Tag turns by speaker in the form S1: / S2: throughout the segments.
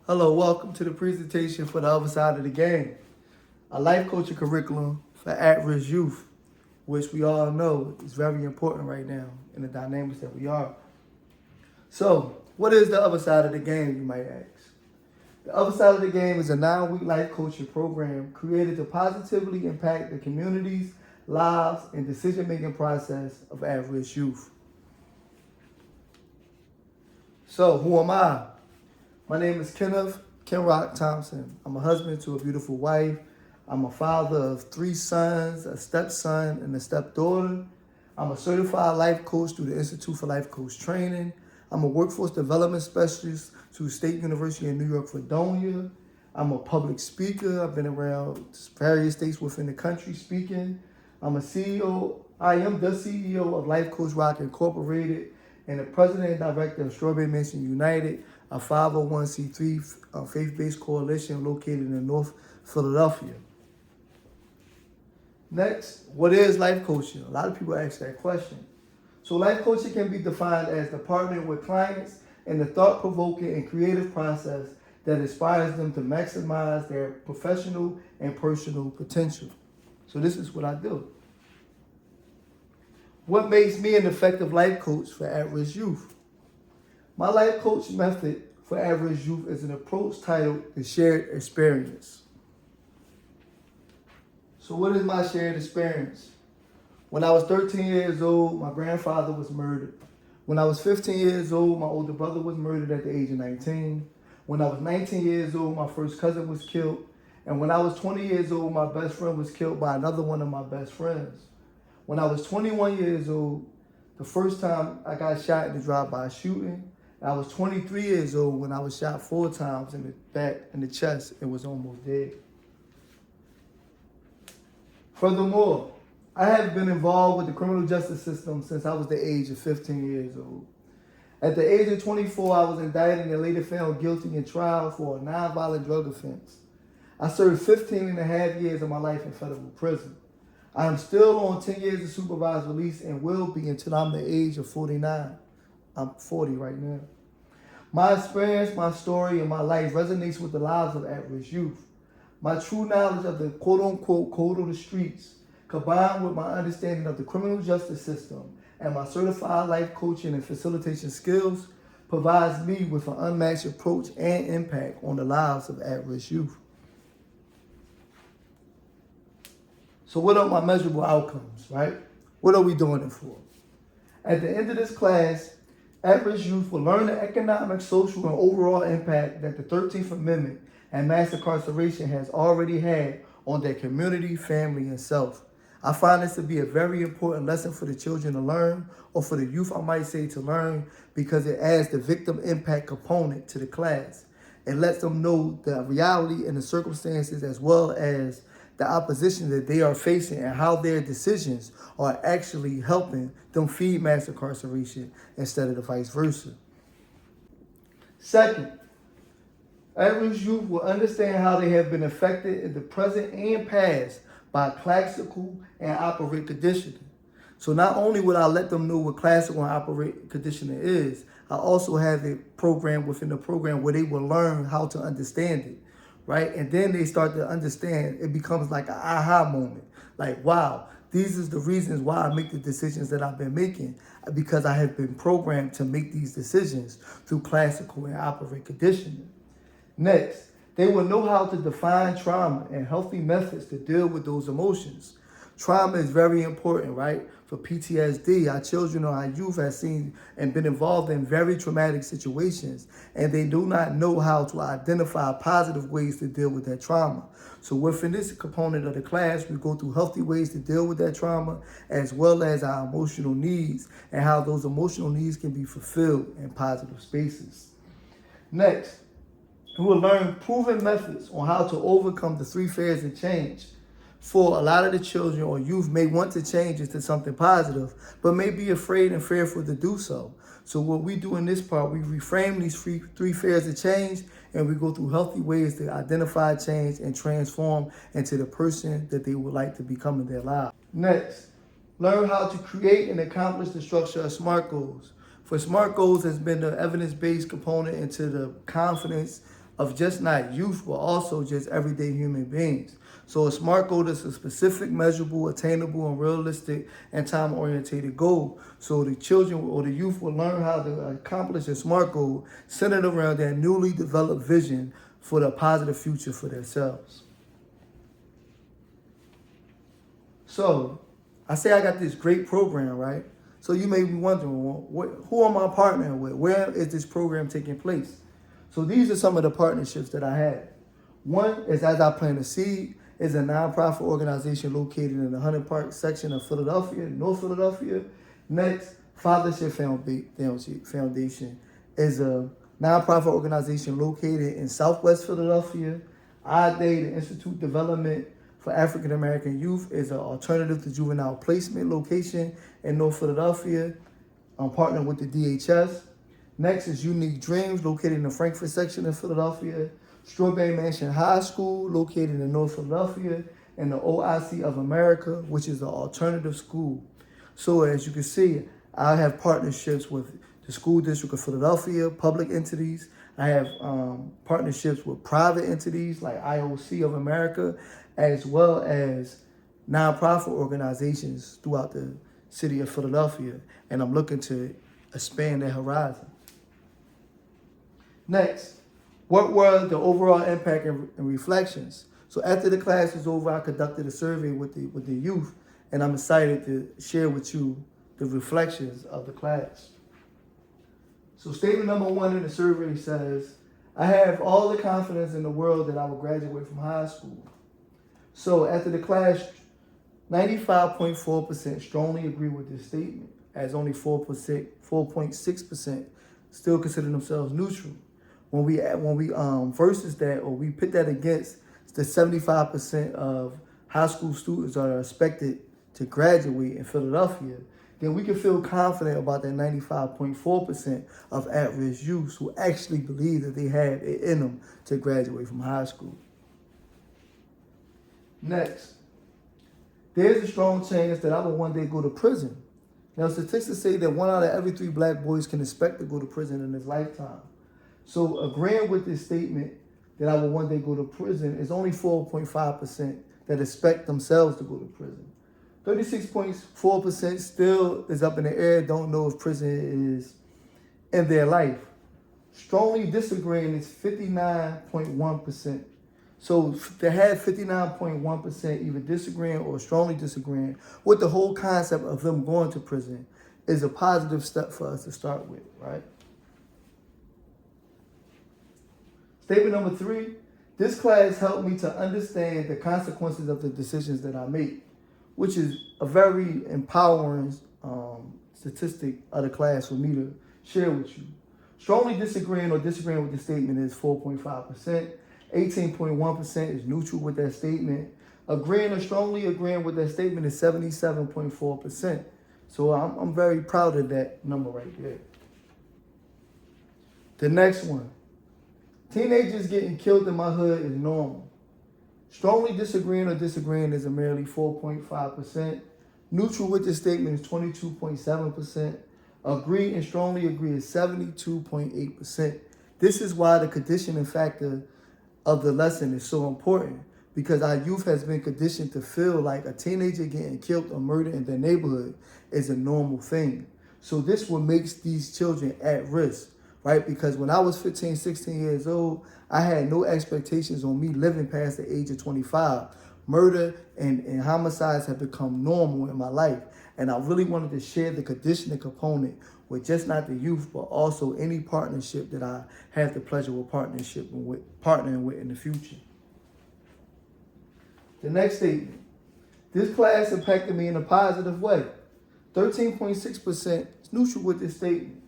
S1: Hello, welcome to the presentation for the other side of the game, a life coaching curriculum for at-risk youth, which we all know is very important right now in the dynamics that we are. So, what is the other side of the game, you might ask? The other side of the game is a 9-week life coaching program created to positively impact the communities, lives, and decision-making process of at-risk youth. So, who am I? My name is Kenneth Kenrock Thompson. I'm a husband to a beautiful wife. I'm a father of 3 sons, a stepson, and a stepdaughter. I'm a certified life coach through the Institute for Life Coach Training. I'm a workforce development specialist through State University in New York, Fredonia. I'm a public speaker. I've been around various states within the country speaking. I'm a CEO. I am the CEO of Life Coach Rock Incorporated and the president and director of Strawberry Mansion United, a 501c3 faith-based coalition located in North Philadelphia. Next, what is life coaching? A lot of people ask that question. So life coaching can be defined as the partnering with clients in the thought-provoking and creative process that inspires them to maximize their professional and personal potential. So this is what I do. What makes me an effective life coach for at-risk youth? My life coach method for at-risk youth is an approach titled the shared experience. So what is my shared experience? When I was 13 years old, my grandfather was murdered. When I was 15 years old, my older brother was murdered at the age of 19. When I was 19 years old, my first cousin was killed. And when I was 20 years old, my best friend was killed by another one of my best friends. When I was 21 years old, the first time I got shot in a drive-by shooting. I was 23 years old when I was shot 4 times in the back and the chest and was almost dead. Furthermore, I have been involved with the criminal justice system since I was the age of 15 years old. At the age of 24, I was indicted and later found guilty in trial for a nonviolent drug offense. I served 15 and a half years of my life in federal prison. I am still on 10 years of supervised release and will be until I'm the age of 49. I'm 40 right now. My experience, my story, and my life resonates with the lives of at-risk youth. My true knowledge of the quote-unquote code of the streets, combined with my understanding of the criminal justice system and my certified life coaching and facilitation skills, provides me with an unmatched approach and impact on the lives of at-risk youth. So what are my measurable outcomes, right? What are we doing it for? At the end of this class, at-risk youth will learn the economic, social, and overall impact that the 13th Amendment and mass incarceration has already had on their community, family, and self. I find this to be a very important lesson for the children to learn, or for the youth, I might say, to learn, because it adds the victim impact component to the class. It lets them know the reality and the circumstances as well as the opposition that they are facing and how their decisions are actually helping them feed mass incarceration instead of the vice versa. Second, at-risk youth will understand how they have been affected in the present and past by classical and operant conditioning. So not only will I let them know what classical and operant conditioning is, I also have a program within the program where they will learn how to understand it. Right? And then they start to understand, it becomes like an aha moment. Like, wow, these is the reasons why I make the decisions that I've been making, because I have been programmed to make these decisions through classical and operant conditioning. Next, they will know how to define trauma and healthy methods to deal with those emotions. Trauma is very important, right? For PTSD, our children or our youth have seen and been involved in very traumatic situations, and they do not know how to identify positive ways to deal with that trauma. So within this component of the class, we go through healthy ways to deal with that trauma, as well as our emotional needs and how those emotional needs can be fulfilled in positive spaces. Next, we will learn proven methods on how to overcome the 3 fears of change. For a lot of the children or youth may want to change into something positive, but may be afraid and fearful to do so. So what we do in this part, we reframe these 3 fears of change, and we go through healthy ways to identify change and transform into the person that they would like to become in their lives. Next, learn how to create and accomplish the structure of SMART goals. For SMART goals has been the evidence-based component into the confidence, of just not youth, but also just everyday human beings. So a SMART goal is a specific, measurable, attainable, and realistic and time-oriented goal. So the children or the youth will learn how to accomplish a SMART goal centered around their newly developed vision for the positive future for themselves. So I say I got this great program, right? So you may be wondering, who am I partnering with? Where is this program taking place? So these are some of the partnerships that I had. One is As I Plant a Seed, is a nonprofit organization located in the Hunter Park section of Philadelphia, North Philadelphia. Next, Fathership Foundation is a nonprofit organization located in Southwest Philadelphia. IDE, the Institute Development for African American Youth, is an alternative to juvenile placement location in North Philadelphia. I'm partnering with the DHS. Next is Unique Dreams, located in the Frankfurt section of Philadelphia. Strawberry Mansion High School, located in North Philadelphia. And the OIC of America, which is an alternative school. So as you can see, I have partnerships with the School District of Philadelphia, public entities. I have partnerships with private entities like IOC of America, as well as nonprofit organizations throughout the city of Philadelphia. And I'm looking to expand that horizon. Next, what were the overall impact and reflections? So after the class was over, I conducted a survey with the youth, and I'm excited to share with you the reflections of the class. So statement number 1 in the survey says, I have all the confidence in the world that I will graduate from high school. So after the class, 95.4% strongly agree with this statement, as only 4.6% still consider themselves neutral. When we versus that, or we put that against the 75% of high school students that are expected to graduate in Philadelphia, then we can feel confident about that 95.4% of at-risk youths who actually believe that they have it in them to graduate from high school. Next, there's a strong chance that I will one day go to prison. Now, statistics say that 1 out of every 3 black boys can expect to go to prison in his lifetime. So agreeing with this statement that I will one day go to prison is only 4.5% that expect themselves to go to prison. 36.4% still is up in the air, don't know if prison is in their life. Strongly disagreeing is 59.1%. So to have 59.1% either disagreeing or strongly disagreeing with the whole concept of them going to prison is a positive step for us to start with, right? Statement number 3, this class helped me to understand the consequences of the decisions that I make, which is a very empowering statistic of the class for me to share with you. Strongly disagreeing or disagreeing with the statement is 4.5%. 18.1% is neutral with that statement. Agreeing or strongly agreeing with that statement is 77.4%. So I'm very proud of that number right there. The next one. Teenagers getting killed in my hood is normal. Strongly disagreeing or disagreeing is a merely 4.5%. Neutral with this statement is 22.7%. Agree and strongly agree is 72.8%. This is why the conditioning factor of the lesson is so important, because our youth has been conditioned to feel like a teenager getting killed or murdered in their neighborhood is a normal thing. So this what makes these children at risk, right? Because when I was 15, 16 years old, I had no expectations on me living past the age of 25. Murder and homicides have become normal in my life. And I really wanted to share the conditioning component with just not the youth, but also any partnership that I have the pleasure of partnering with in the future. The next statement. This class impacted me in a positive way. 13.6% is neutral with this statement.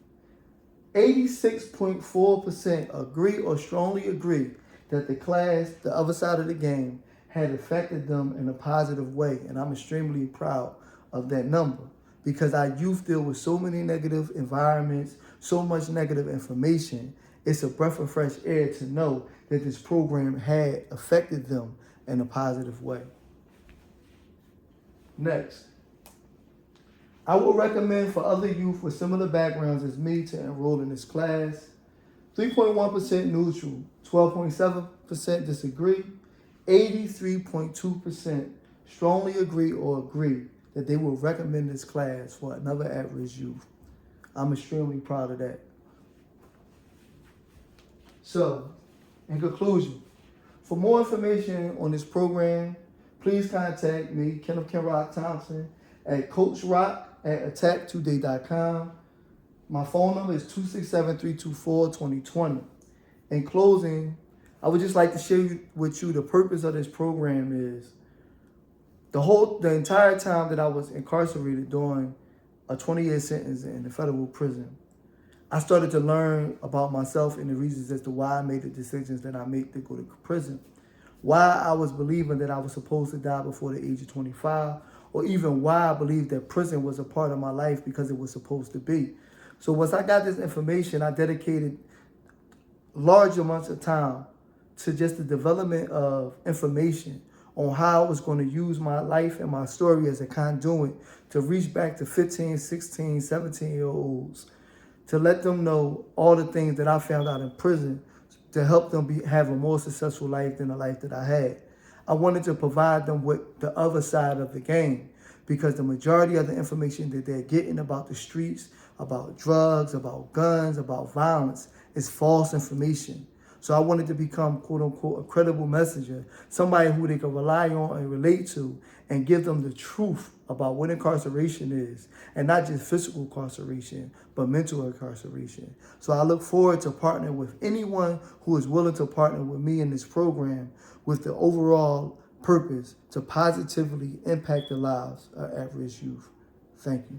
S1: 86.4% agree or strongly agree that the class, the other side of the game, had affected them in a positive way. And I'm extremely proud of that number, because our youth deal with so many negative environments, so much negative information. It's a breath of fresh air to know that this program had affected them in a positive way. Next, I would recommend for other youth with similar backgrounds as me to enroll in this class. 3.1% neutral, 12.7% disagree. 83.2% strongly agree or agree that they will recommend this class for another at-risk youth. I'm extremely proud of that. So, in conclusion, for more information on this program, please contact me, Kenneth Ken Rock Thompson, at coachrock@attacktoday.com. My phone number is 267-324-2020. In closing, I would just like to share with you the purpose of this program is the entire time that I was incarcerated during a 20-year sentence in the federal prison. I started to learn about myself and the reasons as to why I made the decisions that I made to go to prison. Why I was believing that I was supposed to die before the age of 25, or even why I believed that prison was a part of my life because it was supposed to be. So once I got this information, I dedicated large amounts of time to just the development of information on how I was going to use my life and my story as a conduit to reach back to 15, 16, 17-year-olds, to let them know all the things that I found out in prison to help them have a more successful life than the life that I had. I wanted to provide them with the other side of the game, because the majority of the information that they're getting about the streets, about drugs, about guns, about violence is false information. So I wanted to become, quote unquote, a credible messenger, somebody who they can rely on and relate to and give them the truth about what incarceration is, and not just physical incarceration, but mental incarceration. So I look forward to partnering with anyone who is willing to partner with me in this program with the overall purpose to positively impact the lives of at-risk youth. Thank you.